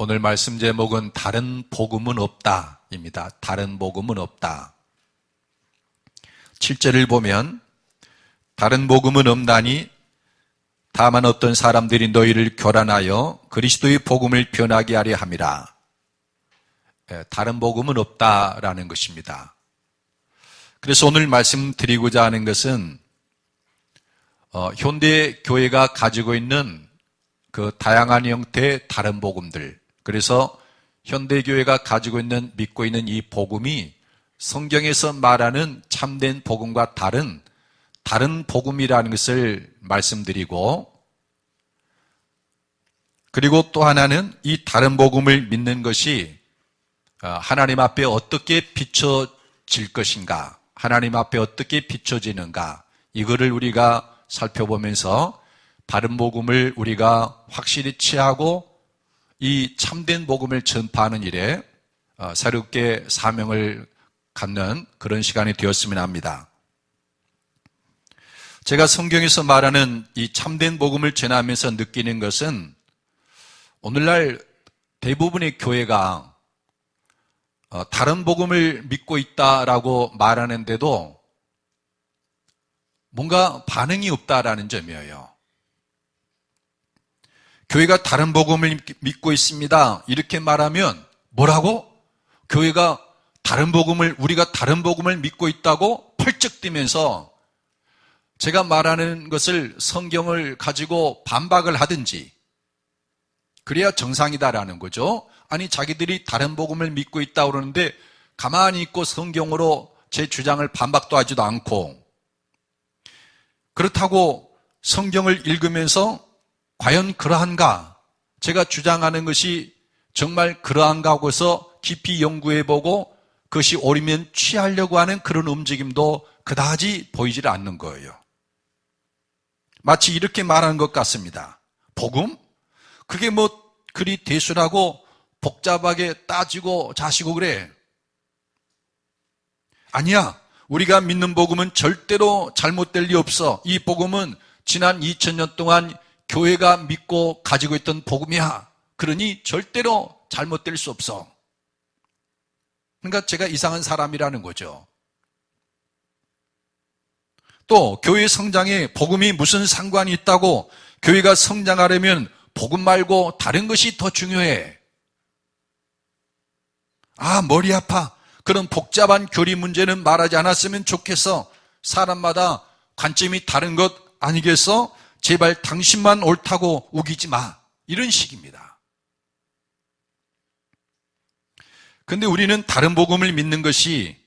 오늘 말씀 제목은 다른 복음은 없다 입니다. 다른 복음은 없다. 7절을 보면 다른 복음은 없나니 다만 어떤 사람들이 너희를 교란하여 그리스도의 복음을 변하게 하려 함이라. 다른 복음은 없다라는 것입니다. 그래서 오늘 말씀드리고자 하는 것은 현대 교회가 가지고 있는 그 다양한 형태의 다른 복음들, 그래서 현대 교회가 가지고 있는 믿고 있는 이 복음이 성경에서 말하는 참된 복음과 다른 복음이라는 것을 말씀드리고, 그리고 또 하나는 이 다른 복음을 믿는 것이 하나님 앞에 어떻게 비춰질 것인가, 하나님 앞에 어떻게 비춰지는가, 이거를 우리가 살펴보면서 바른 복음을 우리가 확실히 취하고 이 참된 복음을 전파하는 일에 새롭게 사명을 갖는 그런 시간이 되었으면 합니다. 제가 성경에서 말하는 이 참된 복음을 전하면서 느끼는 것은 오늘날 대부분의 교회가 다른 복음을 믿고 있다라고 말하는데도 뭔가 반응이 없다라는 점이에요. 교회가 다른 복음을 믿고 있습니다, 이렇게 말하면 뭐라고? 교회가 우리가 다른 복음을 믿고 있다고 펄쩍 뛰면서 제가 말하는 것을 성경을 가지고 반박을 하든지, 그래야 정상이다라는 거죠. 아니, 자기들이 다른 복음을 믿고 있다고 그러는데 가만히 있고 성경으로 제 주장을 반박도 하지도 않고, 그렇다고 성경을 읽으면서 과연 그러한가? 제가 주장하는 것이 정말 그러한가 하고서 깊이 연구해보고 그것이 옳으면 취하려고 하는 그런 움직임도 그다지 보이질 않는 거예요. 마치 이렇게 말하는 것 같습니다. 복음? 그게 뭐 그리 대수라고 복잡하게 따지고 자시고 그래? 아니야. 우리가 믿는 복음은 절대로 잘못될 리 없어. 이 복음은 지난 2000년 동안 교회가 믿고 가지고 있던 복음이야. 그러니 절대로 잘못될 수 없어. 그러니까 제가 이상한 사람이라는 거죠. 또 교회 성장에 복음이 무슨 상관이 있다고, 교회가 성장하려면 복음 말고 다른 것이 더 중요해. 머리 아파. 그런 복잡한 교리 문제는 말하지 않았으면 좋겠어. 사람마다 관점이 다른 것 아니겠어? 제발 당신만 옳다고 우기지 마. 이런 식입니다. 근데 우리는 다른 복음을 믿는 것이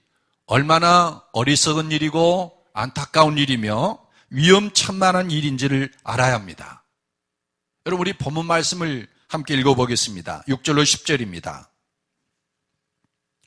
얼마나 어리석은 일이고 안타까운 일이며 위험천만한 일인지를 알아야 합니다. 여러분, 우리 본문 말씀을 함께 읽어보겠습니다. 6절로 10절입니다.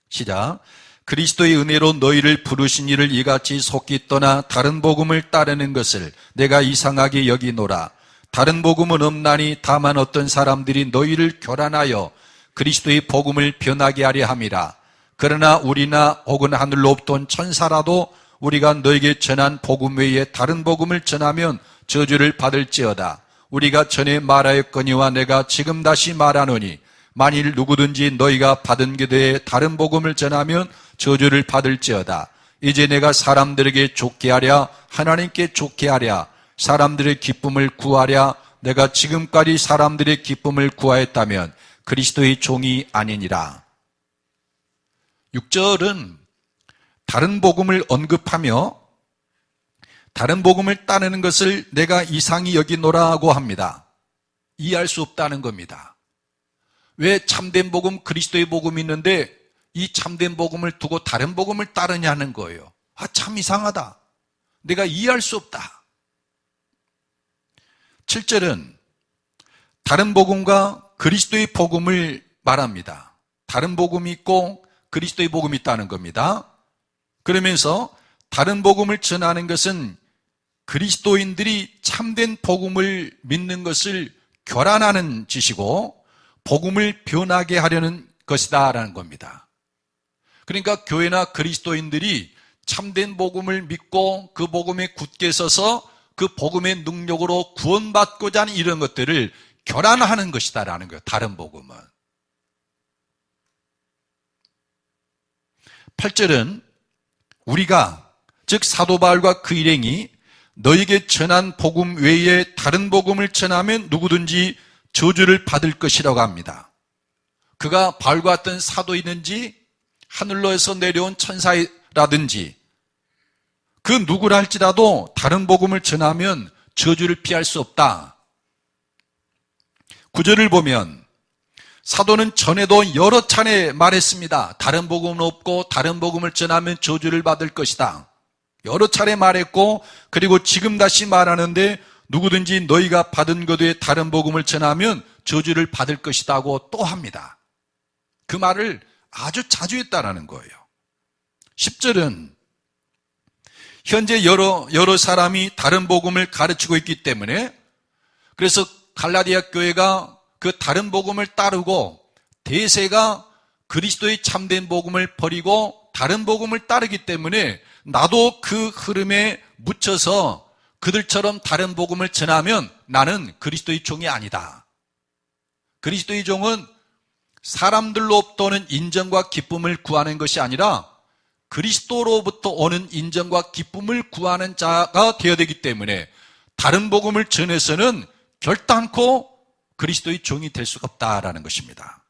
시작. 그리스도의 은혜로 너희를 부르신 이를 이같이 속히 떠나 다른 복음을 따르는 것을 내가 이상하게 여기노라. 다른 복음은 없나니 다만 어떤 사람들이 너희를 교란하여 그리스도의 복음을 변하게 하려 함이라. 그러나 우리나 혹은 하늘로부터 온 천사라도 우리가 너에게 전한 복음 외에 다른 복음을 전하면 저주를 받을지어다. 우리가 전에 말하였거니와 내가 지금 다시 말하노니 만일 누구든지 너희가 받은 게 대해 다른 복음을 전하면 저주를 받을지어다. 이제 내가 사람들에게 좋게 하랴 하나님께 좋게 하랴 사람들의 기쁨을 구하랴 내가 지금까지 사람들의 기쁨을 구하였다면 그리스도의 종이 아니니라. 6절은 다른 복음을 언급하며 다른 복음을 따르는 것을 내가 이상히 여기노라고 합니다. 이해할 수 없다는 겁니다. 왜 참된 복음, 그리스도의 복음이 있는데 이 참된 복음을 두고 다른 복음을 따르냐는 거예요. 참 이상하다. 내가 이해할 수 없다. 7절은 다른 복음과 그리스도의 복음을 말합니다. 다른 복음이 있고 그리스도의 복음이 있다는 겁니다. 그러면서 다른 복음을 전하는 것은 그리스도인들이 참된 복음을 믿는 것을 교란하는 짓이고 복음을 변하게 하려는 것이다 라는 겁니다. 그러니까 교회나 그리스도인들이 참된 복음을 믿고 그 복음에 굳게 서서 그 복음의 능력으로 구원받고자 하는 이런 것들을 교란하는 것이다 라는 거예요. 다른 복음은. 8절은 우리가 즉 사도 바울과 그 일행이 너에게 전한 복음 외에 다른 복음을 전하면 누구든지 저주를 받을 것이라고 합니다. 그가 바울과 같은 사도이든지 하늘로에서 내려온 천사라든지 그 누구라 할지라도 다른 복음을 전하면 저주를 피할 수 없다. 9절을 보면 사도는 전에도 여러 차례 말했습니다. 다른 복음은 없고 다른 복음을 전하면 저주를 받을 것이다. 여러 차례 말했고 그리고 지금 다시 말하는데 누구든지 너희가 받은 것 외에 다른 복음을 전하면 저주를 받을 것이라고 또 합니다. 그 말을 아주 자주 했다라는 거예요. 10절은 현재 여러 사람이 다른 복음을 가르치고 있기 때문에 그래서 갈라디아 교회가 그 다른 복음을 따르고 대세가 그리스도의 참된 복음을 버리고 다른 복음을 따르기 때문에 나도 그 흐름에 묻혀서 그들처럼 다른 복음을 전하면 나는 그리스도의 종이 아니다. 그리스도의 종은 사람들로부터 오는 인정과 기쁨을 구하는 것이 아니라 그리스도로부터 오는 인정과 기쁨을 구하는 자가 되어야 되기 때문에 다른 복음을 전해서는 결단코 그리스도의 종이 될 수가 없다라는 것입니다.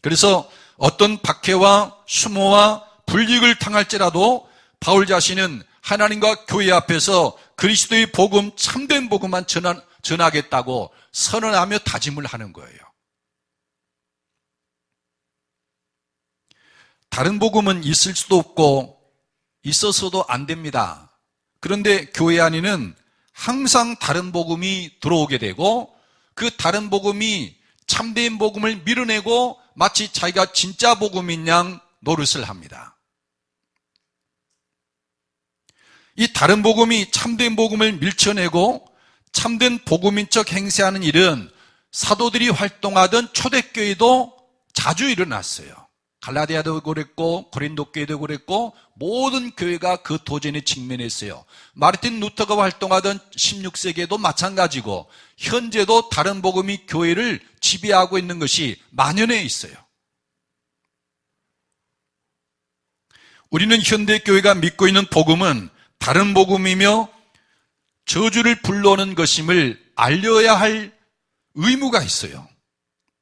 그래서 어떤 박해와 수모와 불이익을 당할지라도 바울 자신은 하나님과 교회 앞에서 그리스도의 복음, 참된 복음만 전하겠다고 선언하며 다짐을 하는 거예요. 다른 복음은 있을 수도 없고 있어서도 안 됩니다. 그런데 교회 안에는 항상 다른 복음이 들어오게 되고 그 다른 복음이 참된 복음을 밀어내고 마치 자기가 진짜 복음인 양 노릇을 합니다. 이 다른 복음이 참된 복음을 밀쳐내고 참된 복음인 척 행세하는 일은 사도들이 활동하던 초대교회도 자주 일어났어요. 갈라디아도 그랬고 고린도 교회도 그랬고 모든 교회가 그 도전에 직면했어요. 마르틴 루터가 활동하던 16세기에도 마찬가지고 현재도 다른 복음이 교회를 지배하고 있는 것이 만연해 있어요. 우리는 현대 교회가 믿고 있는 복음은 다른 복음이며 저주를 불러오는 것임을 알려야 할 의무가 있어요.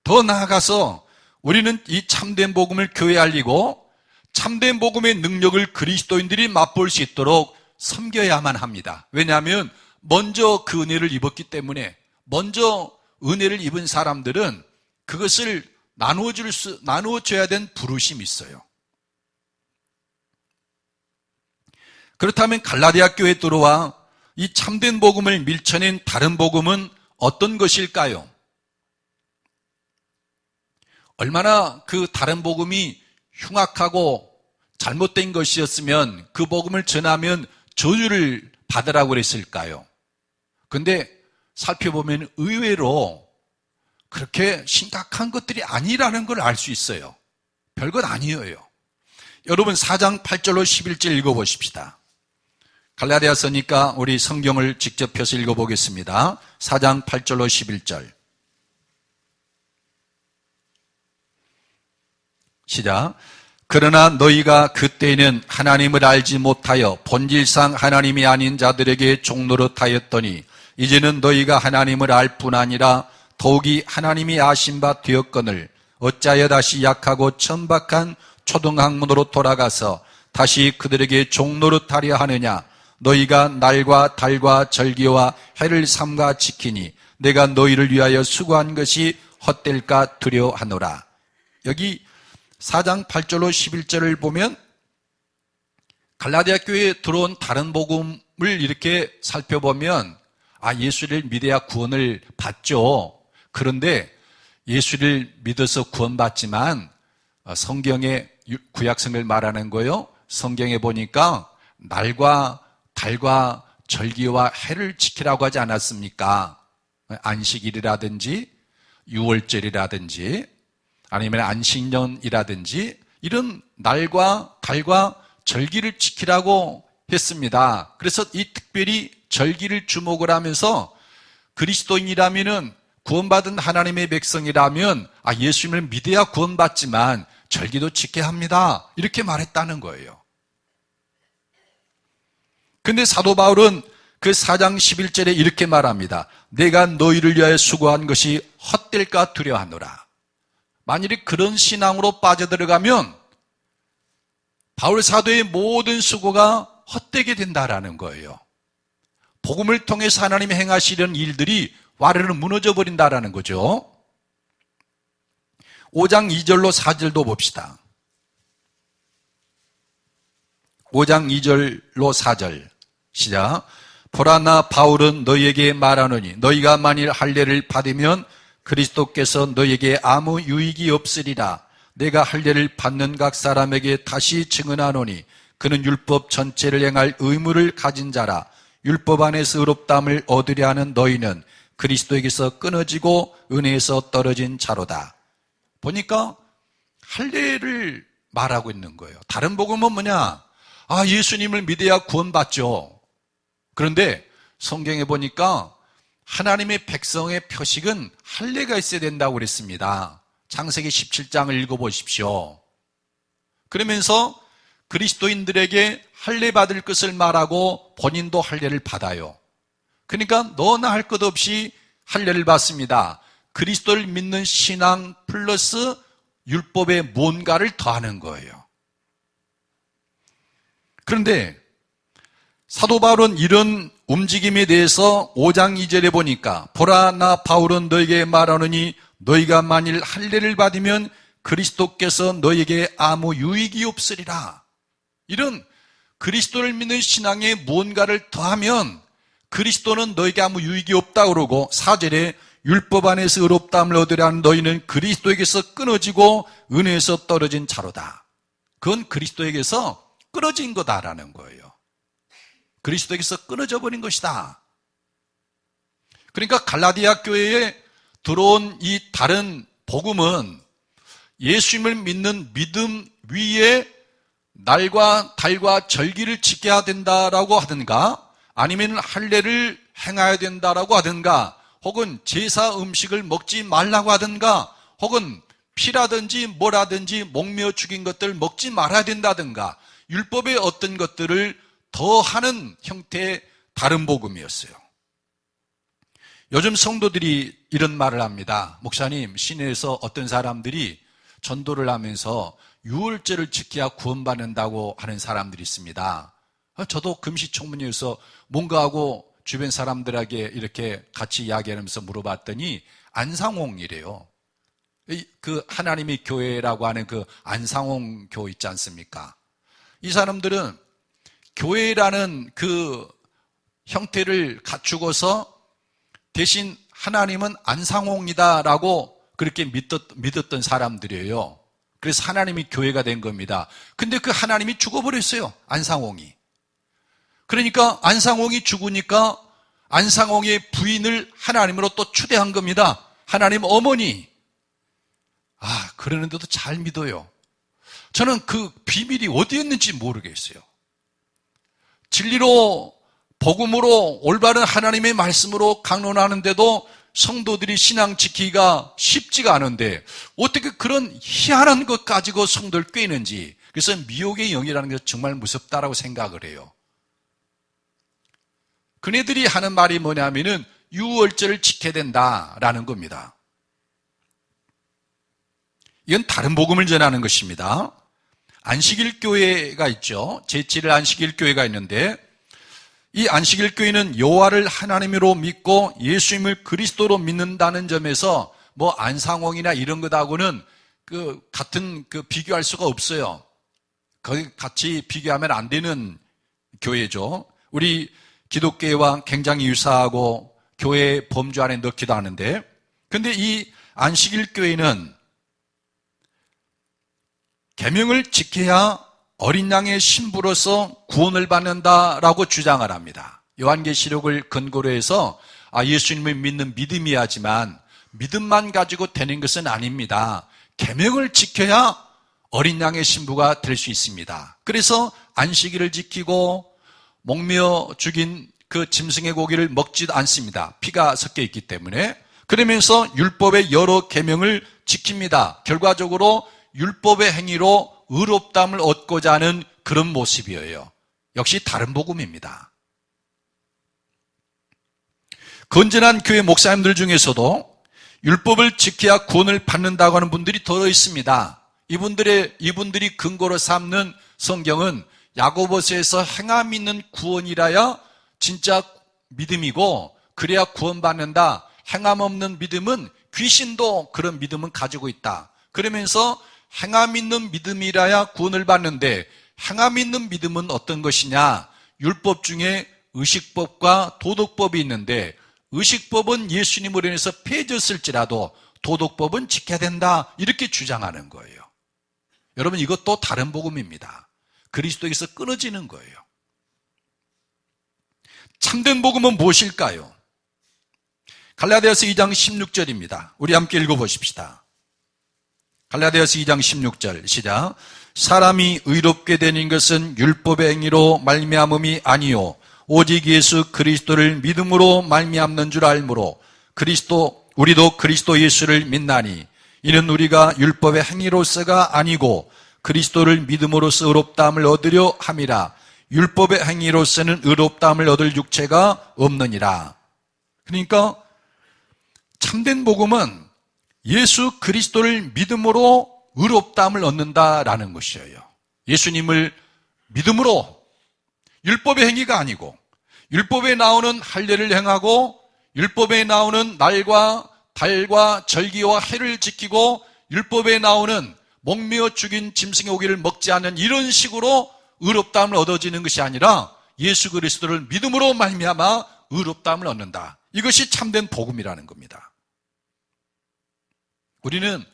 더 나아가서 우리는 이 참된 복음을 교회에 알리고 참된 복음의 능력을 그리스도인들이 맛볼 수 있도록 섬겨야만 합니다. 왜냐하면 먼저 그 은혜를 입었기 때문에 먼저 은혜를 입은 사람들은 그것을 나누어줘야 된 부르심이 있어요. 그렇다면 갈라디아 교회에 들어와 이 참된 복음을 밀쳐낸 다른 복음은 어떤 것일까요? 얼마나 그 다른 복음이 흉악하고 잘못된 것이었으면 그 복음을 전하면 저주를 받으라고 그랬을까요? 근데 살펴보면 의외로 그렇게 심각한 것들이 아니라는 걸 알 수 있어요. 별것 아니에요. 여러분 4장 8절로 11절 읽어보십시다. 갈라디아서니까 우리 성경을 직접 펴서 읽어보겠습니다. 4장 8절로 11절 시작. 그러나 너희가 그때는 하나님을 알지 못하여 본질상 하나님이 아닌 자들에게 종노릇하였더니 이제는 너희가 하나님을 알 뿐 아니라 더욱이 하나님이 아신 바 되었거늘 어찌하여 다시 약하고 천박한 초등학문으로 돌아가서 다시 그들에게 종노릇하려 하느냐. 너희가 날과 달과 절기와 해를 삼가 지키니 내가 너희를 위하여 수고한 것이 헛될까 두려워하노라. 여기 4장 8절로 11절을 보면 갈라디아 교회에 들어온 다른 복음을 이렇게 살펴보면 예수를 믿어야 구원을 받죠. 그런데 예수를 믿어서 구원받지만 성경의 구약성을 말하는 거예요. 성경에 보니까 날과 달과 절기와 해를 지키라고 하지 않았습니까? 안식일이라든지 유월절이라든지 아니면 안식년이라든지 이런 날과 달과 절기를 지키라고 했습니다. 그래서 이 특별히 절기를 주목을 하면서 그리스도인이라면은 구원받은 하나님의 백성이라면 예수님을 믿어야 구원받지만 절기도 지켜야 합니다. 이렇게 말했다는 거예요. 근데 사도 바울은 그 4장 11절에 이렇게 말합니다. 내가 너희를 위하여 수고한 것이 헛될까 두려워하노라. 만일에 그런 신앙으로 빠져들어가면 바울 사도의 모든 수고가 헛되게 된다라는 거예요. 복음을 통해서 하나님이 행하시려는 일들이 와르르 무너져 버린다라는 거죠. 5장 2절로 4절도 봅시다. 5장 2절로 4절 시작. 보라 나 바울은 너희에게 말하노니 너희가 만일 할례를 받으면 그리스도께서 너희에게 아무 유익이 없으리라. 내가 할례를 받는 각 사람에게 다시 증언하노니 그는 율법 전체를 행할 의무를 가진 자라. 율법 안에서 의롭다함을 얻으려 하는 너희는 그리스도에게서 끊어지고 은혜에서 떨어진 자로다. 보니까 할례를 말하고 있는 거예요. 다른 복음은 뭐냐? 예수님을 믿어야 구원받죠. 그런데 성경에 보니까 하나님의 백성의 표식은 할례가 있어야 된다고 그랬습니다. 창세기 17장을 읽어보십시오. 그러면서 그리스도인들에게 할례 받을 것을 말하고 본인도 할례를 받아요. 그러니까 너나 할 것 없이 할례를 받습니다. 그리스도를 믿는 신앙 플러스 율법의 뭔가를 더하는 거예요. 그런데 사도 바울은 이런 움직임에 대해서 5장 2절에 보니까 보라 나 바울은 너에게 말하노니 너희가 만일 할례를 받으면 그리스도께서 너에게 아무 유익이 없으리라. 이런 그리스도를 믿는 신앙에 무언가를 더하면 그리스도는 너에게 아무 유익이 없다 그러고 4절에 율법 안에서 의롭다함을 얻으려 하는 너희는 그리스도에게서 끊어지고 은혜에서 떨어진 자로다. 그건 그리스도에게서 끊어진 거다라는 거예요. 그리스도에게서 끊어져 버린 것이다. 그러니까 갈라디아 교회에 들어온 이 다른 복음은 예수님을 믿는 믿음 위에 날과 달과 절기를 지켜야 된다라고 하든가 아니면 할례를 행해야 된다라고 하든가 혹은 제사 음식을 먹지 말라고 하든가 혹은 피라든지 뭐라든지 목매어 죽인 것들을 먹지 말아야 된다든가 율법의 어떤 것들을 더하는 형태의 다른 복음이었어요. 요즘 성도들이 이런 말을 합니다. 목사님, 시내에서 어떤 사람들이 전도를 하면서 유월절을 지켜야 구원받는다고 하는 사람들이 있습니다. 저도 금시초문에서 뭔가 하고 주변 사람들에게 이렇게 같이 이야기하면서 물어봤더니 안상홍이래요. 그 하나님의 교회라고 하는 그 안상홍 교 있지 않습니까? 이 사람들은 교회라는 그 형태를 갖추고서 대신 하나님은 안상홍이다라고 그렇게 믿었던 사람들이에요. 그래서 하나님이 교회가 된 겁니다. 근데 그 하나님이 죽어버렸어요. 안상홍이. 그러니까 안상홍이 죽으니까 안상홍의 부인을 하나님으로 또 추대한 겁니다. 하나님 어머니. 그러는데도 잘 믿어요. 저는 그 비밀이 어디에 있는지 모르겠어요. 진리로 복음으로 올바른 하나님의 말씀으로 강론하는데도 성도들이 신앙 지키기가 쉽지가 않은데 어떻게 그런 희한한 것 가지고 성도를 꿰는지. 그래서 미혹의 영이라는 게 정말 무섭다라고 생각을 해요. 그네들이 하는 말이 뭐냐면은 유월절을 지켜야 된다라는 겁니다. 이건 다른 복음을 전하는 것입니다. 안식일 교회가 있죠. 제7일 안식일 교회가 있는데 이 안식일 교회는 여호와를 하나님으로 믿고 예수님을 그리스도로 믿는다는 점에서 뭐 안상홍이나 이런 것하고는 같은 비교할 수가 없어요. 거기 같이 비교하면 안 되는 교회죠. 우리 기독교회와 굉장히 유사하고 교회 범주 안에 넣기도 하는데, 근데 이 안식일 교회는 계명을 지켜야 어린 양의 신부로서 구원을 받는다라고 주장을 합니다. 요한계시록을 근거로 해서 예수님을 믿는 믿음이야지만 믿음만 가지고 되는 것은 아닙니다. 계명을 지켜야 어린 양의 신부가 될 수 있습니다. 그래서 안식일을 지키고 목매어 죽인 그 짐승의 고기를 먹지도 않습니다. 피가 섞여 있기 때문에. 그러면서 율법의 여러 계명을 지킵니다. 결과적으로 율법의 행위로 의롭다함을 얻고자 하는 그런 모습이에요. 역시 다른 복음입니다. 건전한 교회 목사님들 중에서도 율법을 지켜야 구원을 받는다고 하는 분들이 더러 있습니다. 이분들이 근거로 삼는 성경은 야고보서에서 행함 있는 구원이라야 진짜 믿음이고, 그래야 구원받는다. 행함 없는 믿음은 귀신도 그런 믿음은 가지고 있다. 그러면서 행함 있는 믿음이라야 구원을 받는데, 행함 있는 믿음은 어떤 것이냐? 율법 중에 의식법과 도덕법이 있는데, 의식법은 예수님으로 인해서 폐해졌을지라도 도덕법은 지켜야 된다, 이렇게 주장하는 거예요. 여러분, 이것도 다른 복음입니다. 그리스도에게서 끊어지는 거예요. 참된 복음은 무엇일까요? 갈라디아서 2장 16절입니다. 우리 함께 읽어보십시다. 갈라디아서 2장 16절 시작. 사람이 의롭게 되는 것은 율법의 행위로 말미암음이 아니요 오직 예수 그리스도를 믿음으로 말미암는 줄 알므로 우리도 그리스도 예수를 믿나니 이는 우리가 율법의 행위로서가 아니고 그리스도를 믿음으로써 의롭다함을 얻으려 함이라. 율법의 행위로서는 의롭다함을 얻을 육체가 없느니라. 그러니까 참된 복음은 예수 그리스도를 믿음으로 의롭다함을 얻는다라는 것이에요. 예수님을 믿음으로, 율법의 행위가 아니고, 율법에 나오는 할례를 행하고 율법에 나오는 날과 달과 절기와 해를 지키고 율법에 나오는 목매어 죽인 짐승의 고기를 먹지 않는 이런 식으로 의롭다함을 얻어지는 것이 아니라 예수 그리스도를 믿음으로 말미암아 의롭다함을 얻는다. 이것이 참된 복음이라는 겁니다. 우리는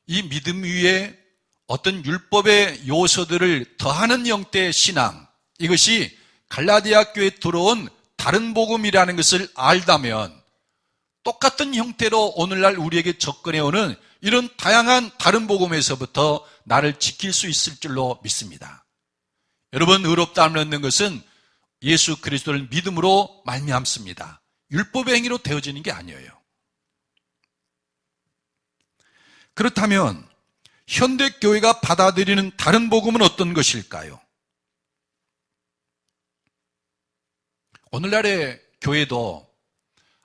이 믿음 위에 어떤 율법의 요소들을 더하는 형태의 신앙, 이것이 갈라디아 교회에 들어온 다른 복음이라는 것을 알다면 똑같은 형태로 오늘날 우리에게 접근해오는 이런 다양한 다른 복음에서부터 나를 지킬 수 있을 줄로 믿습니다. 여러분, 의롭다함을 얻는 것은 예수 그리스도를 믿음으로 말미암습니다. 율법의 행위로 되어지는 게 아니에요. 그렇다면 현대 교회가 받아들이는 다른 복음은 어떤 것일까요? 오늘날의 교회도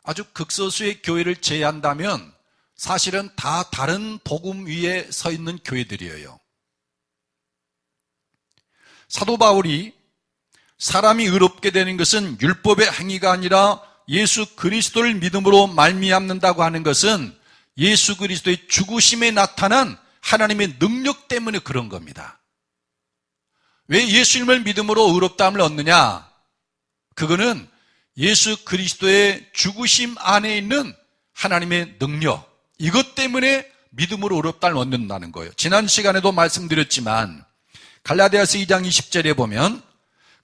아주 극소수의 교회를 제외한다면 사실은 다 다른 복음 위에 서 있는 교회들이에요. 사도 바울이 사람이 의롭게 되는 것은 율법의 행위가 아니라 예수 그리스도를 믿음으로 말미암는다고 하는 것은 예수 그리스도의 죽으심에 나타난 하나님의 능력 때문에 그런 겁니다. 왜 예수님을 믿음으로 의롭다함을 얻느냐? 그거는 예수 그리스도의 죽으심 안에 있는 하나님의 능력, 이것 때문에 믿음으로 의롭다함을 얻는다는 거예요. 지난 시간에도 말씀드렸지만 갈라디아서 2장 20절에 보면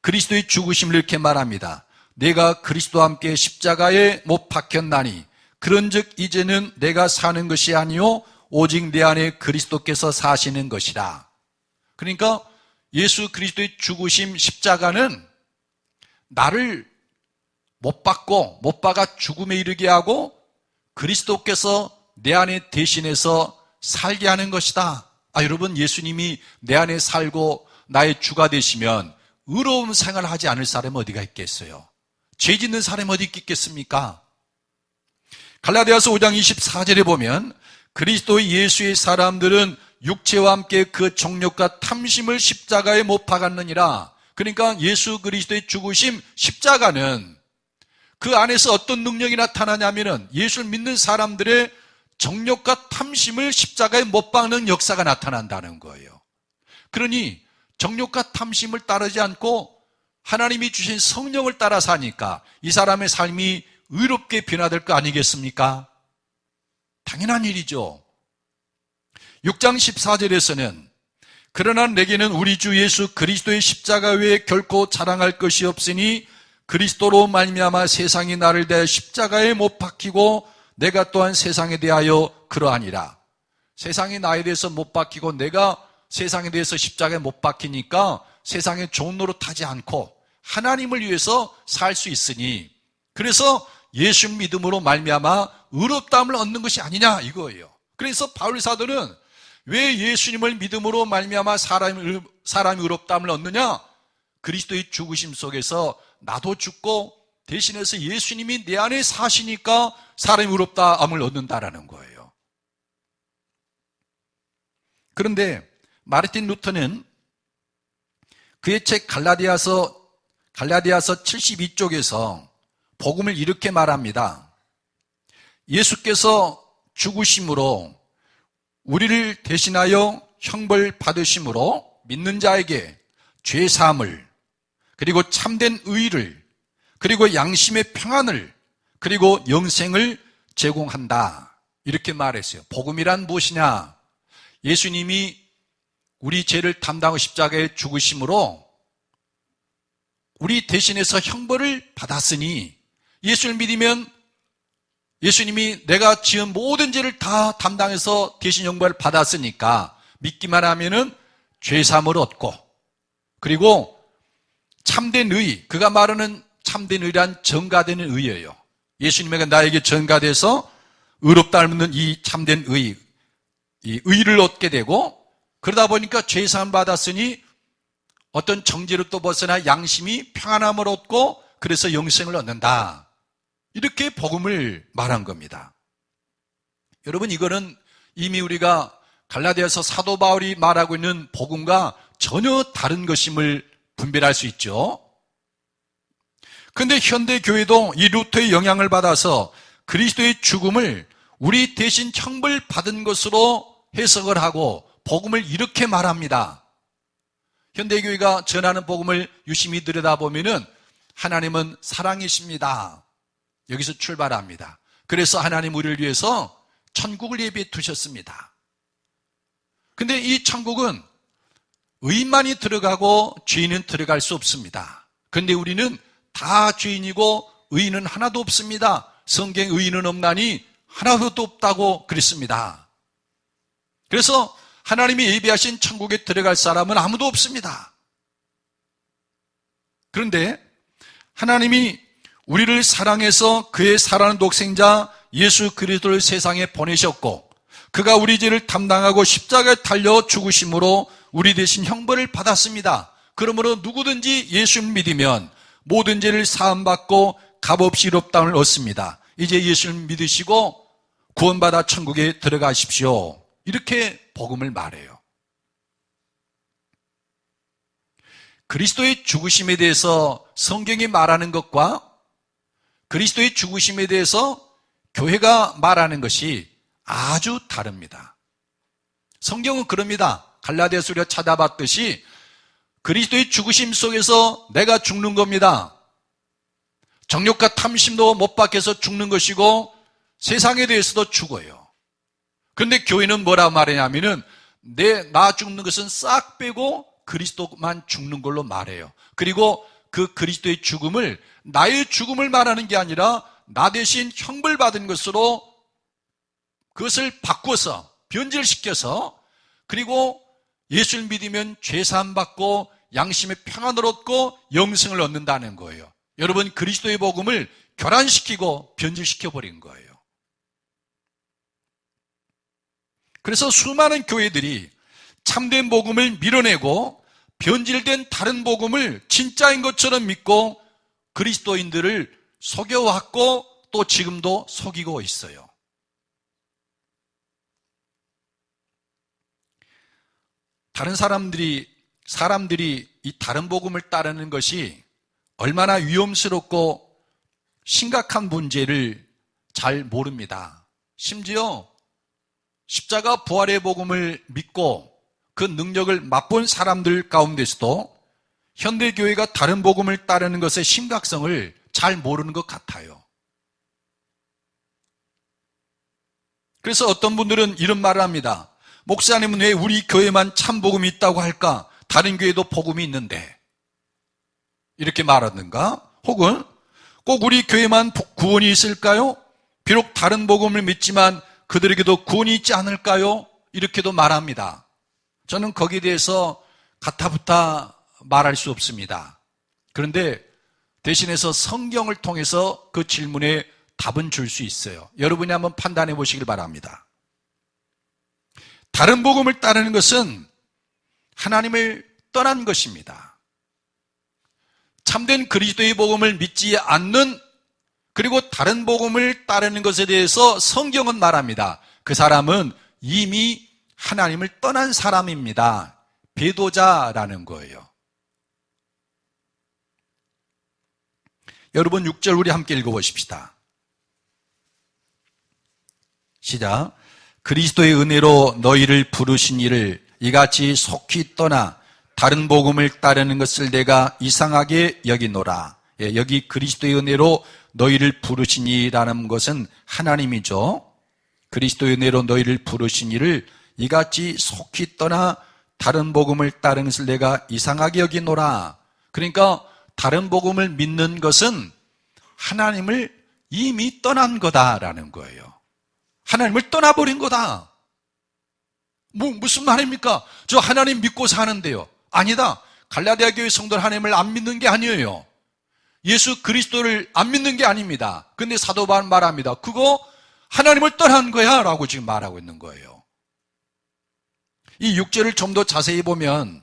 그리스도의 죽으심을 이렇게 말합니다. 내가 그리스도와 함께 십자가에 못 박혔나니 그런즉 이제는 내가 사는 것이 아니요 오직 내 안에 그리스도께서 사시는 것이라. 그러니까 예수 그리스도의 죽으심 십자가는 나를 못 박아 죽음에 이르게 하고 그리스도께서 내 안에 대신해서 살게 하는 것이다. 여러분, 예수님이 내 안에 살고 나의 주가 되시면 의로운 생활을 하지 않을 사람이 어디가 있겠어요? 죄 짓는 사람이 어디 있겠습니까? 갈라디아서 5장 24절에 보면 그리스도 예수의 사람들은 육체와 함께 그 정욕과 탐심을 십자가에 못 박았느니라. 그러니까 예수 그리스도의 죽으심 십자가는 그 안에서 어떤 능력이 나타나냐면은 예수를 믿는 사람들의 정욕과 탐심을 십자가에 못 박는 역사가 나타난다는 거예요. 그러니 정욕과 탐심을 따르지 않고 하나님이 주신 성령을 따라 사니까 이 사람의 삶이 의롭게 변화될 거 아니겠습니까? 당연한 일이죠. 6장 14절에서는 그러나 내게는 우리 주 예수 그리스도의 십자가 외에 결코 자랑할 것이 없으니 그리스도로 말미암아 세상이 나를 대하여 십자가에 못 박히고 내가 또한 세상에 대하여 그러하니라. 세상이 나에 대해서 못 박히고 내가 세상에 대해서 십자가에 못 박히니까 세상의 좋은 노릇 하지 않고 하나님을 위해서 살 수 있으니 그래서 예수 믿음으로 말미암아 의롭다함을 얻는 것이 아니냐 이거예요. 그래서 바울 사도는 왜 예수님을 믿음으로 말미암아 사람이 의롭다함을 얻느냐? 그리스도의 죽으심 속에서 나도 죽고 대신해서 예수님이 내 안에 사시니까 사람이 의롭다함을 얻는다라는 거예요. 그런데 마르틴 루터는 그의 책 갈라디아서 72쪽에서 복음을 이렇게 말합니다. 예수께서 죽으심으로 우리를 대신하여 형벌 받으심으로 믿는 자에게 죄사함을, 그리고 참된 의를, 그리고 양심의 평안을, 그리고 영생을 제공한다. 이렇게 말했어요. 복음이란 무엇이냐? 예수님이 우리 죄를 담당하고 십자가에 죽으심으로 우리 대신해서 형벌을 받았으니, 예수를 믿으면 예수님이 내가 지은 모든 죄를 다 담당해서 대신 형벌을 받았으니까 믿기만 하면은 죄사함을 얻고, 그리고 참된 의, 그가 말하는 참된 의란 전가되는 의예요. 예수님이 나에게 전가돼서 의롭다 믿는 이 참된 의, 이 의를 얻게 되고, 그러다 보니까 죄사함 받았으니 어떤 정죄로 또 벗어나 양심이 평안함을 얻고, 그래서 영생을 얻는다. 이렇게 복음을 말한 겁니다. 여러분, 이거는 이미 우리가 갈라디아서 사도 바울이 말하고 있는 복음과 전혀 다른 것임을 분별할 수 있죠. 그런데 현대 교회도 이 루터의 영향을 받아서 그리스도의 죽음을 우리 대신 형벌 받은 것으로 해석을 하고 복음을 이렇게 말합니다. 현대 교회가 전하는 복음을 유심히 들여다보면은 하나님은 사랑이십니다. 여기서 출발합니다. 그래서 하나님 우리를 위해서 천국을 예비해 두셨습니다. 근데 이 천국은 의인만이 들어가고 죄인은 들어갈 수 없습니다. 그런데 우리는 다 죄인이고 의인은 하나도 없습니다. 성경 의인은 없나니 하나도 없다고 그랬습니다. 그래서 하나님이 예비하신 천국에 들어갈 사람은 아무도 없습니다. 그런데 하나님이 우리를 사랑해서 그의 사랑하는 독생자 예수 그리스도를 세상에 보내셨고, 그가 우리 죄를 담당하고 십자가에 달려 죽으심으로 우리 대신 형벌을 받았습니다. 그러므로 누구든지 예수를 믿으면 모든 죄를 사함받고 값없이 의롭다함을 얻습니다. 이제 예수를 믿으시고 구원받아 천국에 들어가십시오. 이렇게 복음을 말해요. 그리스도의 죽으심에 대해서 성경이 말하는 것과 그리스도의 죽으심에 대해서 교회가 말하는 것이 아주 다릅니다. 성경은 그럽니다. 갈라디아서 우리가 찾아봤듯이 그리스도의 죽으심 속에서 내가 죽는 겁니다. 정욕과 탐심도 못 박혀서 죽는 것이고 세상에 대해서도 죽어요. 그런데 교회는 뭐라 말하냐면은 나 죽는 것은 싹 빼고 그리스도만 죽는 걸로 말해요. 그리고 그 그리스도의 죽음을 나의 죽음을 말하는 게 아니라 나 대신 형벌받은 것으로 그것을 바꿔서 변질시켜서, 그리고 예수를 믿으면 죄사함 받고 양심의 평안을 얻고 영생을 얻는다는 거예요. 여러분, 그리스도의 복음을 교란시키고 변질시켜버린 거예요. 그래서 수많은 교회들이 참된 복음을 밀어내고 변질된 다른 복음을 진짜인 것처럼 믿고 그리스도인들을 속여왔고 또 지금도 속이고 있어요. 다른 사람들이 이 다른 복음을 따르는 것이 얼마나 위험스럽고 심각한 문제를 잘 모릅니다. 심지어 십자가 부활의 복음을 믿고 그 능력을 맛본 사람들 가운데서도 현대교회가 다른 복음을 따르는 것의 심각성을 잘 모르는 것 같아요. 그래서 어떤 분들은 이런 말을 합니다. 목사님은 왜 우리 교회만 참 복음이 있다고 할까? 다른 교회도 복음이 있는데. 이렇게 말하든가, 혹은 꼭 우리 교회만 구원이 있을까요? 비록 다른 복음을 믿지만 그들에게도 구원이 있지 않을까요? 이렇게도 말합니다. 저는 거기에 대해서 가타부타 말할 수 없습니다. 그런데 대신해서 성경을 통해서 그 질문에 답은 줄 수 있어요. 여러분이 한번 판단해 보시길 바랍니다. 다른 복음을 따르는 것은 하나님을 떠난 것입니다. 참된 그리스도의 복음을 믿지 않는, 그리고 다른 복음을 따르는 것에 대해서 성경은 말합니다. 그 사람은 이미 하나님을 떠난 사람입니다. 배도자라는 거예요. 여러분 6절 우리 함께 읽어보십시다. 시작. 그리스도의 은혜로 너희를 부르신 이를 이같이 속히 떠나 다른 복음을 따르는 것을 내가 이상하게 여기노라. 여기 그리스도의 은혜로 너희를 부르신 이라는 것은 하나님이죠. 그리스도의 은혜로 너희를 부르신 이를 이같이 속히 떠나 다른 복음을 따르는 것을 내가 이상하게 여기노라. 그러니까 다른 복음을 믿는 것은 하나님을 이미 떠난 거다라는 거예요. 하나님을 떠나버린 거다. 무슨 말입니까? 저 하나님 믿고 사는데요. 아니다. 갈라디아 교회 성도는 하나님을 안 믿는 게 아니에요. 예수 그리스도를 안 믿는 게 아닙니다. 근데 사도 바울은 말합니다. 그거 하나님을 떠난 거야 라고 지금 말하고 있는 거예요. 이 6절을 좀 더 자세히 보면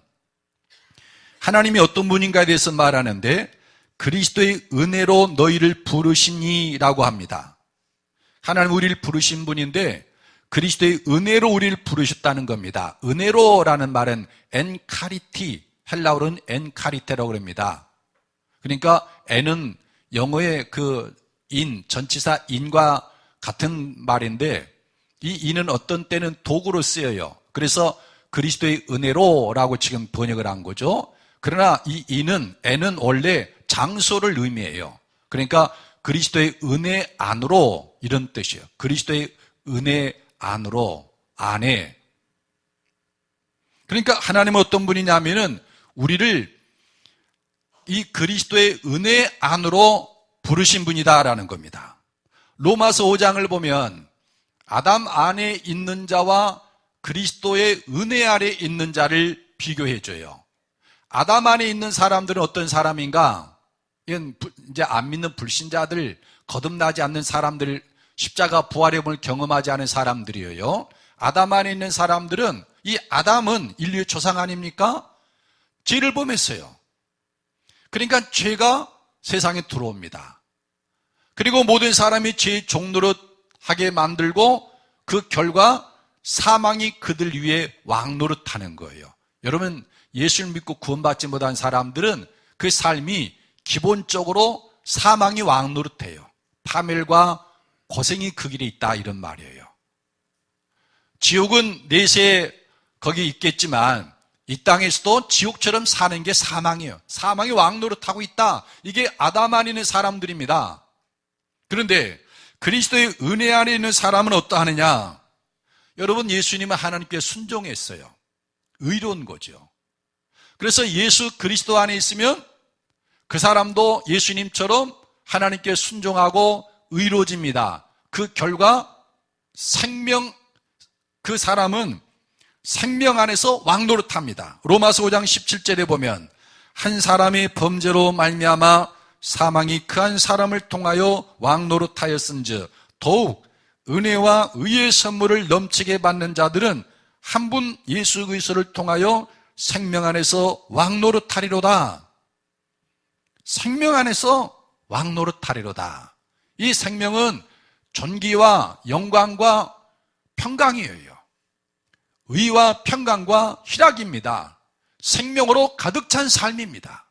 하나님이 어떤 분인가에 대해서 말하는데 그리스도의 은혜로 너희를 부르시니 라고 합니다. 하나님 우리를 부르신 분인데 그리스도의 은혜로 우리를 부르셨다는 겁니다. 은혜로라는 말은 엔카리티, 헬라어로는 엔카리테라고 합니다. 그러니까 엔은 영어의 그 인, 전치사 인과 같은 말인데 이 인은 어떤 때는 도구로 쓰여요. 그래서 그리스도의 은혜로라고 지금 번역을 한 거죠. 그러나 이 인은, 엔은 원래 장소를 의미해요. 그러니까 그리스도의 은혜 안으로 이런 뜻이에요. 그리스도의 은혜 안으로, 안에. 그러니까 하나님은 어떤 분이냐면은 우리를 이 그리스도의 은혜 안으로 부르신 분이다라는 겁니다. 로마서 5장을 보면 아담 안에 있는 자와 그리스도의 은혜 아래 있는 자를 비교해줘요. 아담 안에 있는 사람들은 어떤 사람인가? 이건 이제 안 믿는 불신자들, 거듭나지 않는 사람들, 십자가 부활의 몸을 경험하지 않은 사람들이에요. 아담 안에 있는 사람들은, 이 아담은 인류의 조상 아닙니까? 죄를 범했어요. 그러니까 죄가 세상에 들어옵니다. 그리고 모든 사람이 죄의 종노릇하게 만들고 그 결과 사망이 그들 위에 왕노릇하는 거예요. 여러분, 예수를 믿고 구원받지 못한 사람들은 그 삶이 기본적으로 사망이 왕노릇해요. 파멸과 고생이 그 길에 있다 이런 말이에요. 지옥은 내세 거기 있겠지만 이 땅에서도 지옥처럼 사는 게 사망이에요. 사망이 왕노릇하고 있다. 이게 아담 안에 있는 사람들입니다. 그런데 그리스도의 은혜 안에 있는 사람은 어떠하느냐? 여러분, 예수님은 하나님께 순종했어요. 의로운 거죠. 그래서 예수 그리스도 안에 있으면 그 사람도 예수님처럼 하나님께 순종하고 의로워집니다. 그 결과 그 사람은 생명 안에서 왕노릇합니다. 로마서 5장 17절에 보면 한 사람의 범죄로 말미암아 사망이 그 한 사람을 통하여 왕노릇하였은즉 더욱 은혜와 의의 선물을 넘치게 받는 자들은 한 분 예수 그리스도를 통하여 생명 안에서 왕노릇하리로다. 생명 안에서 왕노릇하리로다. 이 생명은 존귀와 영광과 평강이에요. 의와 평강과 희락입니다. 생명으로 가득 찬 삶입니다.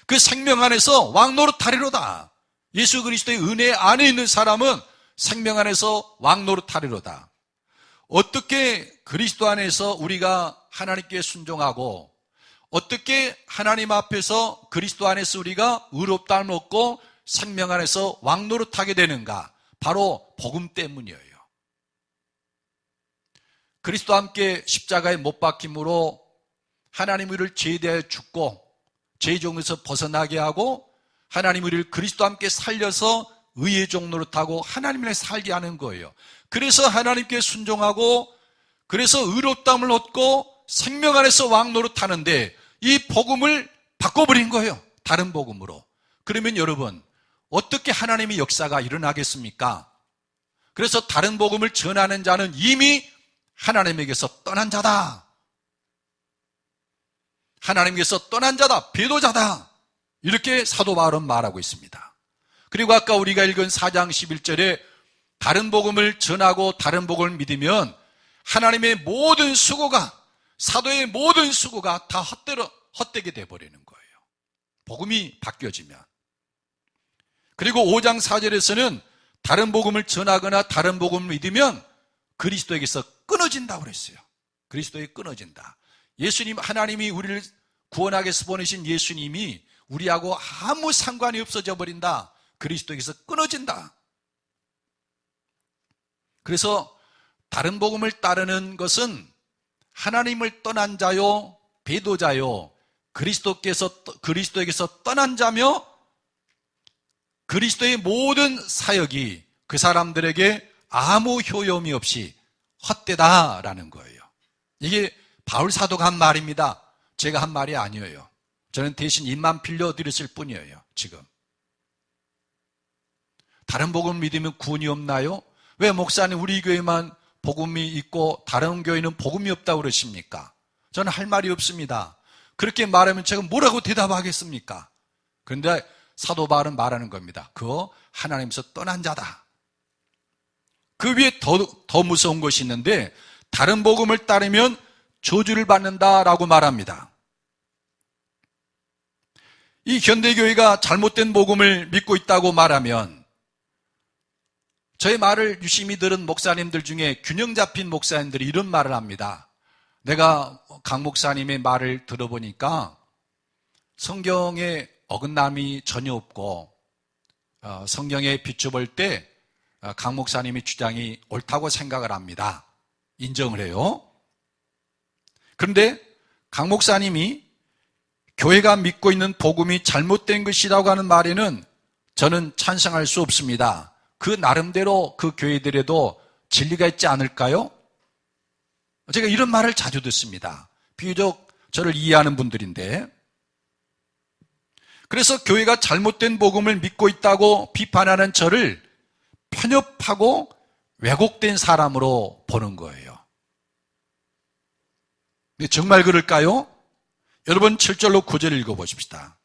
그 생명 안에서 왕노릇하리로다. 예수 그리스도의 은혜 안에 있는 사람은 생명 안에서 왕노릇하리로다. 어떻게 그리스도 안에서 우리가 하나님께 순종하고 어떻게 하나님 앞에서 그리스도 안에서 우리가 의롭다함을 얻고 생명 안에서 왕노릇하게 되는가? 바로 복음 때문이에요. 그리스도와 함께 십자가에 못 박힘으로 하나님 우리를 죄에 대하여 죽고 죄의 종에서 벗어나게 하고 하나님 우리를 그리스도와 함께 살려서 의의 종노릇하고 하나님을 살게 하는 거예요. 그래서 하나님께 순종하고 그래서 의롭다함을 얻고 생명 안에서 왕노릇하는데 이 복음을 바꿔버린 거예요. 다른 복음으로. 그러면 여러분 어떻게 하나님의 역사가 일어나겠습니까? 그래서 다른 복음을 전하는 자는 이미 하나님에게서 떠난 자다. 하나님께서 떠난 자다, 배도자다. 이렇게 사도 바울은 말하고 있습니다. 그리고 아까 우리가 읽은 4장 11절에 다른 복음을 전하고 다른 복음을 믿으면 하나님의 모든 수고가, 사도의 모든 수고가 다 헛되게 돼버리는 거예요. 복음이 바뀌어지면. 그리고 5장 4절에서는 다른 복음을 전하거나 다른 복음을 믿으면 그리스도에게서 끊어진다고 그랬어요. 그리스도에 끊어진다. 예수님, 하나님이 우리를 구원하기 위해서 보내신 예수님이 우리하고 아무 상관이 없어져 버린다. 그리스도에게서 끊어진다. 그래서 다른 복음을 따르는 것은 하나님을 떠난 자요, 배도자요, 그리스도에게서 떠난 자며 그리스도의 모든 사역이 그 사람들에게 아무 효용이 없이 헛되다라는 거예요. 이게 바울 사도가 한 말입니다. 제가 한 말이 아니에요. 저는 대신 입만 빌려드렸을 뿐이에요. 지금 다른 복음 믿으면 구원이 없나요? 왜 목사님 우리 교회만 복음이 있고 다른 교회는 복음이 없다고 그러십니까? 저는 할 말이 없습니다. 그렇게 말하면 제가 뭐라고 대답하겠습니까? 그런데 사도 바울은 말하는 겁니다. 그거 하나님께서 떠난 자다. 그 위에 더 무서운 것이 있는데 다른 복음을 따르면 저주를 받는다라고 말합니다. 이 현대교회가 잘못된 복음을 믿고 있다고 말하면 저의 말을 유심히 들은 목사님들 중에 균형 잡힌 목사님들이 이런 말을 합니다. 내가 강 목사님의 말을 들어보니까 성경에 어긋남이 전혀 없고 성경에 비춰볼 때 강 목사님의 주장이 옳다고 생각을 합니다. 인정을 해요. 그런데 강 목사님이 교회가 믿고 있는 복음이 잘못된 것이라고 하는 말에는 저는 찬성할 수 없습니다. 그 나름대로 그 교회들에도 진리가 있지 않을까요? 제가 이런 말을 자주 듣습니다. 비교적 저를 이해하는 분들인데, 그래서 교회가 잘못된 복음을 믿고 있다고 비판하는 저를 편협하고 왜곡된 사람으로 보는 거예요. 근데 정말 그럴까요? 여러분 7절로 9절 읽어보십시다.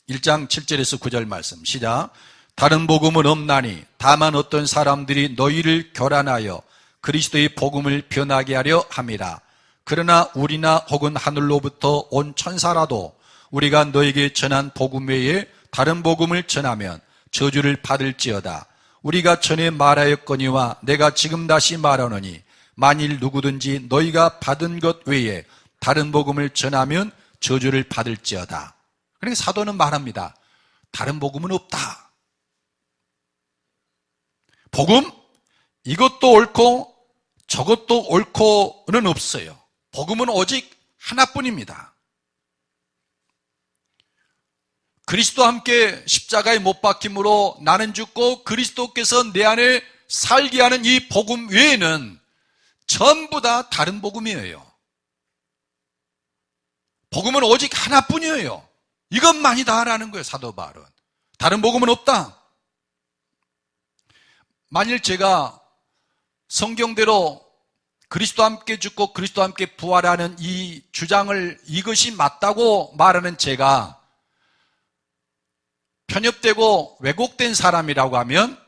1장 7절에서 9절 말씀 시작. 다른 복음은 없나니 다만 어떤 사람들이 너희를 교란하여 그리스도의 복음을 변하게 하려 함이라. 그러나 우리나 혹은 하늘로부터 온 천사라도 우리가 너에게 전한 복음 외에 다른 복음을 전하면 저주를 받을지어다. 우리가 전에 말하였거니와 내가 지금 다시 말하노니 만일 누구든지 너희가 받은 것 외에 다른 복음을 전하면 저주를 받을지어다. 그러니까 사도는 말합니다. 다른 복음은 없다. 복음? 이것도 옳고 저것도 옳고는 없어요. 복음은 오직 하나뿐입니다. 그리스도와 함께 십자가에 못 박힘으로 나는 죽고 그리스도께서 내 안에 살게 하는 이 복음 외에는 전부 다 다른 복음이에요. 복음은 오직 하나뿐이에요. 이것만이다라는 거예요. 사도 바울은. 다른 복음은 없다. 만일 제가 성경대로 그리스도와 함께 죽고 그리스도와 함께 부활하는 이 주장을 이것이 맞다고 말하는 제가 편협되고 왜곡된 사람이라고 하면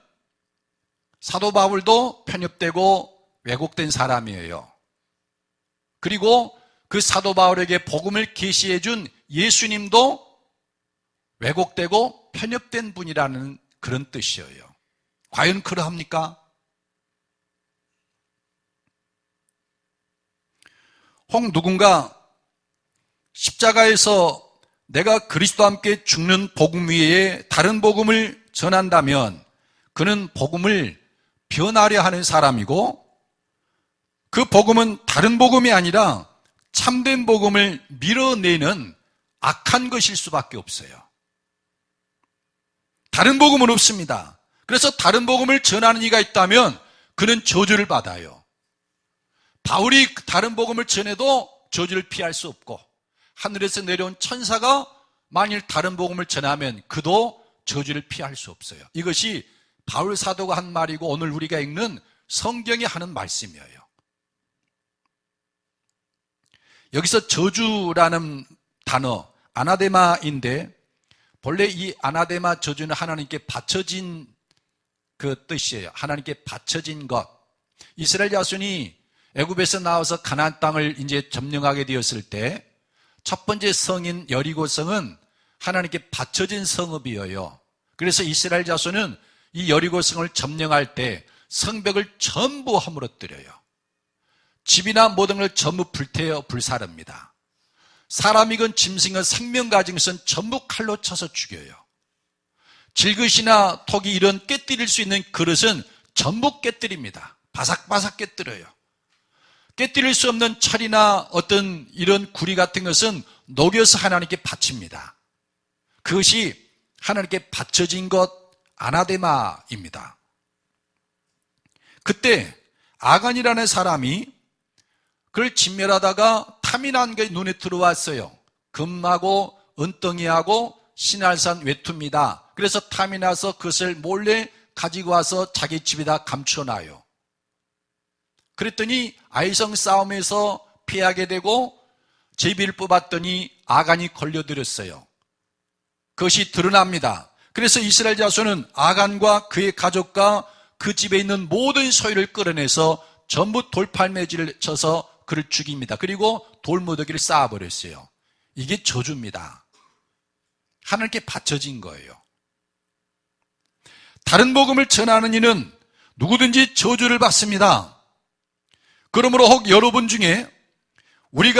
사도 바울도 편협되고 왜곡된 사람이에요. 그리고 그 사도 바울에게 복음을 계시해 준 예수님도 왜곡되고 편협된 분이라는 그런 뜻이에요. 과연 그러합니까? 혹 누군가 십자가에서 내가 그리스도와 함께 죽는 복음 위에 다른 복음을 전한다면 그는 복음을 변하려 하는 사람이고 그 복음은 다른 복음이 아니라 참된 복음을 밀어내는 악한 것일 수밖에 없어요. 다른 복음은 없습니다. 그래서 다른 복음을 전하는 이가 있다면 그는 저주를 받아요. 바울이 다른 복음을 전해도 저주를 피할 수 없고 하늘에서 내려온 천사가 만일 다른 복음을 전하면 그도 저주를 피할 수 없어요. 이것이 바울 사도가 한 말이고 오늘 우리가 읽는 성경이 하는 말씀이에요. 여기서 저주라는 단어, 아나데마인데 본래 이 아나데마 저주는 하나님께 바쳐진 그 뜻이에요. 하나님께 바쳐진 것. 이스라엘 자손이 애굽에서 나와서 가나안 땅을 이제 점령하게 되었을 때 첫 번째 성인 여리고성은 하나님께 바쳐진 성읍이에요. 그래서 이스라엘 자손은 이 여리고성을 점령할 때 성벽을 전부 허물어뜨려요. 집이나 모든 걸 전부 불태워 불사릅니다. 사람이건 짐승이건 생명 가진 것은 전부 칼로 쳐서 죽여요. 질그릇이나 톡이 이런 깨뜨릴 수 있는 그릇은 전부 깨뜨립니다. 바삭바삭 깨뜨려요. 깨뜨릴 수 없는 철이나 어떤 이런 구리 같은 것은 녹여서 하나님께 바칩니다. 그것이 하나님께 바쳐진 것, 아나데마입니다. 그때 아간이라는 사람이 그를 진멸하다가 탐이 난 게 눈에 들어왔어요. 금하고 은덩이하고 신할산 외투입니다. 그래서 탐이 나서 그것을 몰래 가지고 와서 자기 집에다 감춰놔요. 그랬더니 아이성 싸움에서 피하게 되고 제비를 뽑았더니 아간이 걸려들었어요. 그것이 드러납니다. 그래서 이스라엘 자손은 아간과 그의 가족과 그 집에 있는 모든 소유를 끌어내서 전부 돌팔매질을 쳐서 그를 죽입니다. 그리고 돌무더기를 쌓아버렸어요. 이게 저주입니다. 하나님께 바쳐진 거예요. 다른 복음을 전하는 이는 누구든지 저주를 받습니다. 그러므로 혹 여러분 중에 우리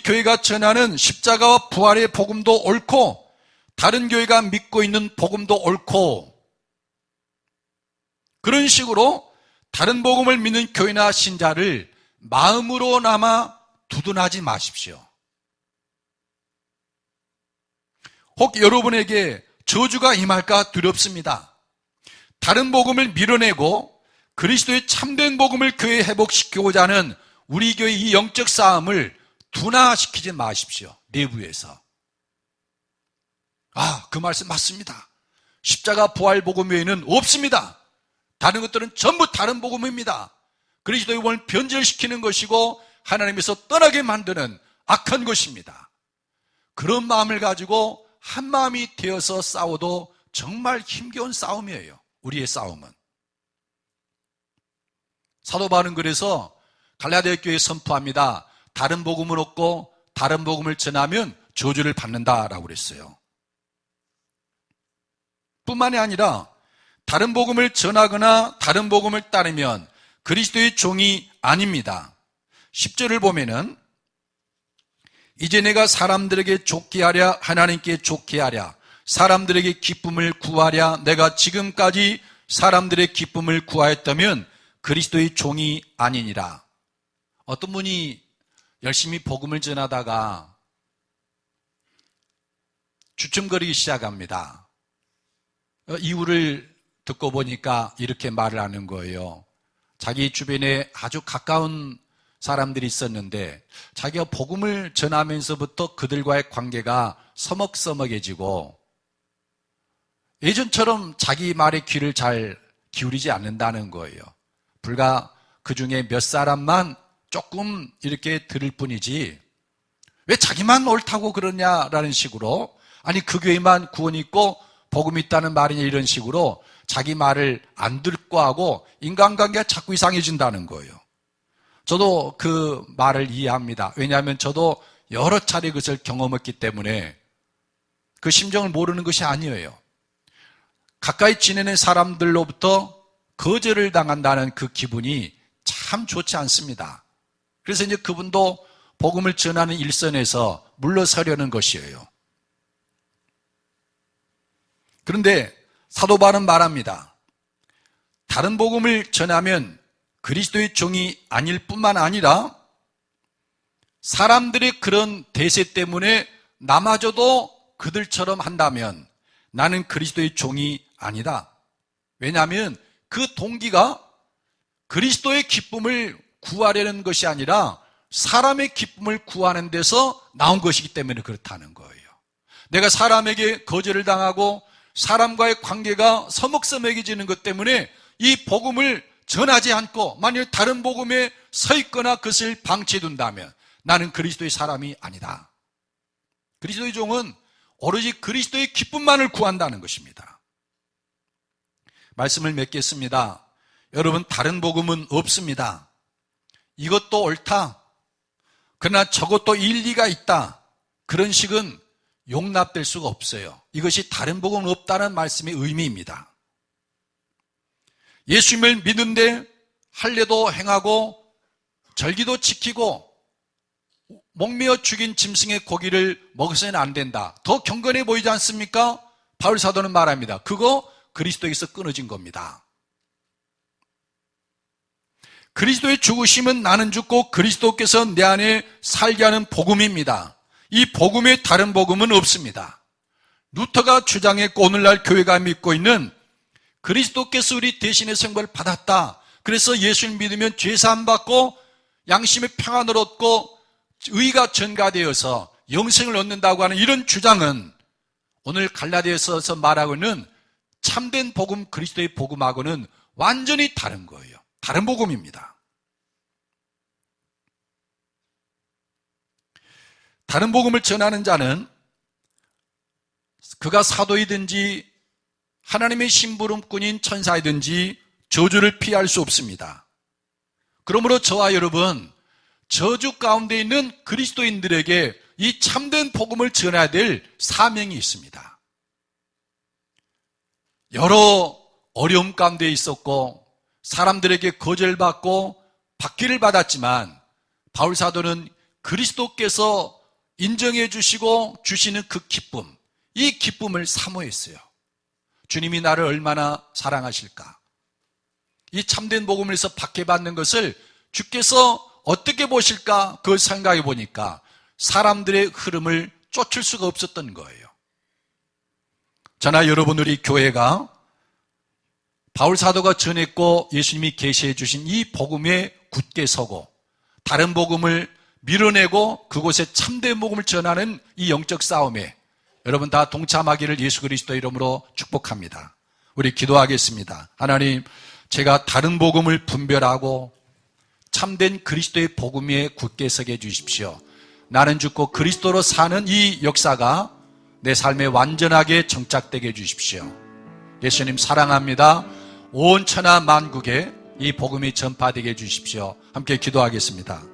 교회가 전하는 십자가와 부활의 복음도 옳고 다른 교회가 믿고 있는 복음도 옳고 그런 식으로 다른 복음을 믿는 교회나 신자를 마음으로나마 두둔하지 마십시오. 혹 여러분에게 저주가 임할까 두렵습니다. 다른 복음을 밀어내고 그리스도의 참된 복음을 교회에 회복시키고자 하는 우리 교회의 이 영적 싸움을 둔화시키지 마십시오. 내부에서. 그 말씀 맞습니다. 십자가 부활 복음 외에는 없습니다. 다른 것들은 전부 다른 복음입니다. 그리스도의 복음을 변절시키는 것이고 하나님에서 떠나게 만드는 악한 것입니다. 그런 마음을 가지고 한 마음이 되어서 싸워도 정말 힘겨운 싸움이에요. 우리의 싸움은. 사도 바울은 그래서 갈라디아 교회에 선포합니다. 다른 복음은 없고 다른 복음을 전하면 저주를 받는다라고 그랬어요. 뿐만이 아니라 다른 복음을 전하거나 다른 복음을 따르면 그리스도의 종이 아닙니다. 10절을 보면은 이제 내가 사람들에게 좋게 하랴 하나님께 좋게 하랴 사람들에게 기쁨을 구하랴 내가 지금까지 사람들의 기쁨을 구하였다면 그리스도의 종이 아니니라. 어떤 분이 열심히 복음을 전하다가 주춤거리기 시작합니다. 이유를 듣고 보니까 이렇게 말을 하는 거예요. 자기 주변에 아주 가까운 사람들이 있었는데 자기가 복음을 전하면서부터 그들과의 관계가 서먹서먹해지고 예전처럼 자기 말에 귀를 잘 기울이지 않는다는 거예요. 불과 그 중에 몇 사람만 조금 이렇게 들을 뿐이지 왜 자기만 옳다고 그러냐라는 식으로 아니 그 교회만 구원이 있고 복음이 있다는 말이냐 이런 식으로 자기 말을 안 듣고 하고 인간관계가 자꾸 이상해진다는 거예요. 저도 그 말을 이해합니다. 왜냐하면 저도 여러 차례 그것을 경험했기 때문에 그 심정을 모르는 것이 아니에요. 가까이 지내는 사람들로부터 거절을 당한다는 그 기분이 참 좋지 않습니다. 그래서 이제 그분도 복음을 전하는 일선에서 물러서려는 것이에요. 그런데 사도 바울은 말합니다. 다른 복음을 전하면 그리스도의 종이 아닐 뿐만 아니라 사람들의 그런 대세 때문에 나마저도 그들처럼 한다면 나는 그리스도의 종이 아니다. 왜냐하면 그 동기가 그리스도의 기쁨을 구하려는 것이 아니라 사람의 기쁨을 구하는 데서 나온 것이기 때문에 그렇다는 거예요. 내가 사람에게 거절을 당하고 사람과의 관계가 서먹서먹해지는 것 때문에 이 복음을 전하지 않고 만일 다른 복음에 서 있거나 그것을 방치해 둔다면 나는 그리스도의 사람이 아니다. 그리스도의 종은 오로지 그리스도의 기쁨만을 구한다는 것입니다. 말씀을 맺겠습니다. 여러분, 다른 복음은 없습니다. 이것도 옳다. 그러나 저것도 일리가 있다. 그런 식은 용납될 수가 없어요. 이것이 다른 복음은 없다는 말씀의 의미입니다. 예수님을 믿는데 할례도 행하고 절기도 지키고 목매어 죽인 짐승의 고기를 먹어서는 안 된다. 더 경건해 보이지 않습니까? 바울 사도는 말합니다. 그거 그리스도에서 끊어진 겁니다. 그리스도의 죽으심은 나는 죽고 그리스도께서 내 안에 살게 하는 복음입니다. 이 복음에 다른 복음은 없습니다. 루터가 주장했고 오늘날 교회가 믿고 있는 그리스도께서 우리 대신의 생벌을 받았다. 그래서 예수를 믿으면 죄사함 받고 양심의 평안을 얻고 의가 전가되어서 영생을 얻는다고 하는 이런 주장은 오늘 갈라디아서에서 말하고 있는 참된 복음, 그리스도의 복음하고는 완전히 다른 거예요. 다른 복음입니다. 다른 복음을 전하는 자는 그가 사도이든지 하나님의 심부름꾼인 천사이든지 저주를 피할 수 없습니다. 그러므로 저와 여러분, 저주 가운데 있는 그리스도인들에게 이 참된 복음을 전해야 될 사명이 있습니다. 여러 어려움 가운데 있었고 사람들에게 거절받고 받기를 받았지만 바울 사도는 그리스도께서 인정해 주시고 주시는 그 기쁨, 이 기쁨을 사모했어요. 주님이 나를 얼마나 사랑하실까? 이 참된 복음에서 박해받는 것을 주께서 어떻게 보실까? 그걸 생각해 보니까 사람들의 흐름을 쫓을 수가 없었던 거예요. 저나 여러분, 우리 교회가 바울 사도가 전했고 예수님이 계시해 주신 이 복음에 굳게 서고 다른 복음을 밀어내고 그곳에 참된 복음을 전하는 이 영적 싸움에 여러분 다 동참하기를 예수 그리스도 이름으로 축복합니다. 우리 기도하겠습니다. 하나님, 제가 다른 복음을 분별하고 참된 그리스도의 복음에 굳게 서게 해주십시오. 나는 죽고 그리스도로 사는 이 역사가 내 삶에 완전하게 정착되게 해주십시오. 예수님 사랑합니다. 온 천하 만국에 이 복음이 전파되게 해주십시오. 함께 기도하겠습니다.